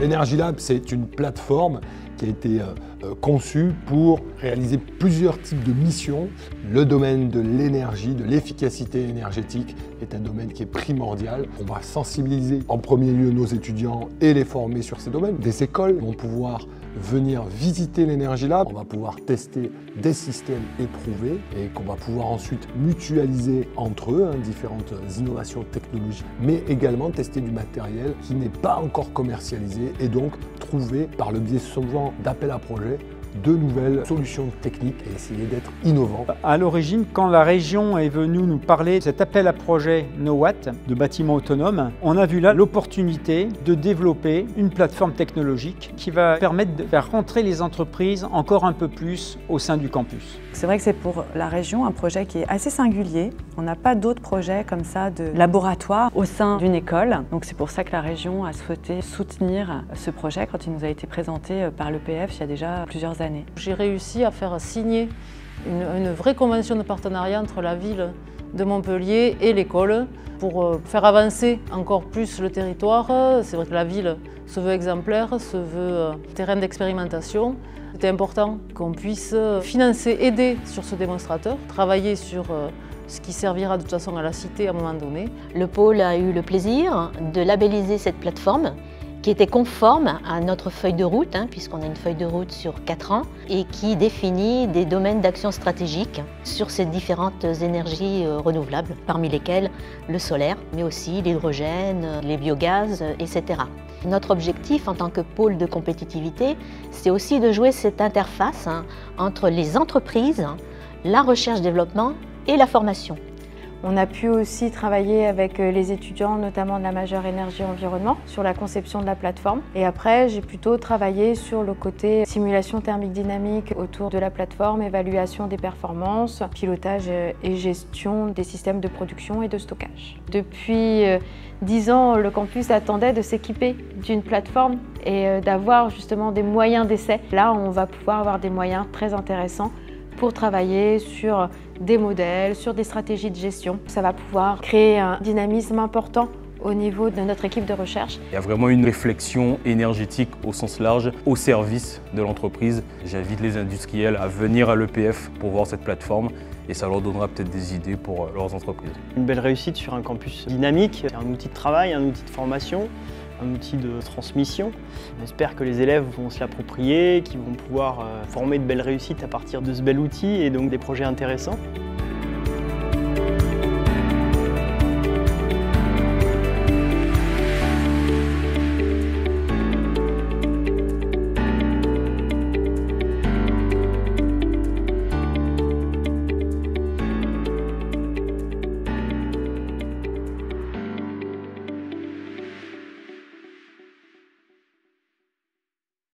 Energy Lab, c'est une plateforme qui a été conçue pour réaliser plusieurs types de missions. Le domaine de l'énergie, de l'efficacité énergétique est un domaine qui est primordial. On va sensibiliser en premier lieu nos étudiants et les former sur ces domaines. Des écoles vont pouvoir venir visiter l'Energy Lab. On va pouvoir tester des systèmes éprouvés et qu'on va pouvoir ensuite mutualiser entre eux différentes innovations technologiques, mais également tester du matériel qui n'est pas encore commercialisé et donc trouver par le biais souvent d'appels à projets de nouvelles solutions techniques et essayer d'être innovant. À l'origine, quand la région est venue nous parler de cet appel à projet NoWatt de bâtiments autonomes, on a vu là l'opportunité de développer une plateforme technologique qui va permettre de faire rentrer les entreprises encore un peu plus au sein du campus. C'est vrai que c'est pour la région un projet qui est assez singulier. On n'a pas d'autres projets comme ça de laboratoire au sein d'une école. Donc c'est pour ça que la région a souhaité soutenir ce projet quand il nous a été présenté par l'EPF il y a déjà plusieurs années. J'ai réussi à faire signer une vraie convention de partenariat entre la ville de Montpellier et l'école pour faire avancer encore plus le territoire. C'est vrai que la ville se veut exemplaire, se veut terrain d'expérimentation. C'était important qu'on puisse financer, aider sur ce démonstrateur, travailler sur ce qui servira de toute façon à la cité à un moment donné. Le pôle a eu le plaisir de labelliser cette plateforme qui était conforme à notre feuille de route, puisqu'on a une feuille de route sur 4 ans, et qui définit des domaines d'action stratégiques sur ces différentes énergies renouvelables, parmi lesquelles le solaire, mais aussi l'hydrogène, les biogaz, etc. Notre objectif en tant que pôle de compétitivité, c'est aussi de jouer cette interface entre les entreprises, la recherche-développement et la formation. On a pu aussi travailler avec les étudiants, notamment de la majeure énergie-environnement, sur la conception de la plateforme. Et après, j'ai plutôt travaillé sur le côté simulation thermique dynamique autour de la plateforme, évaluation des performances, pilotage et gestion des systèmes de production et de stockage. Depuis 10 ans, le campus attendait de s'équiper d'une plateforme et d'avoir justement des moyens d'essai. Là, on va pouvoir avoir des moyens très intéressants pour travailler sur des modèles, sur des stratégies de gestion. Ça va pouvoir créer un dynamisme important au niveau de notre équipe de recherche. Il y a vraiment une réflexion énergétique au sens large, au service de l'entreprise. J'invite les industriels à venir à l'EPF pour voir cette plateforme et ça leur donnera peut-être des idées pour leurs entreprises. Une belle réussite sur un campus dynamique, un outil de travail, un outil de formation, un outil de transmission. On espère que les élèves vont se l'approprier, qu'ils vont pouvoir former de belles réussites à partir de ce bel outil et donc des projets intéressants.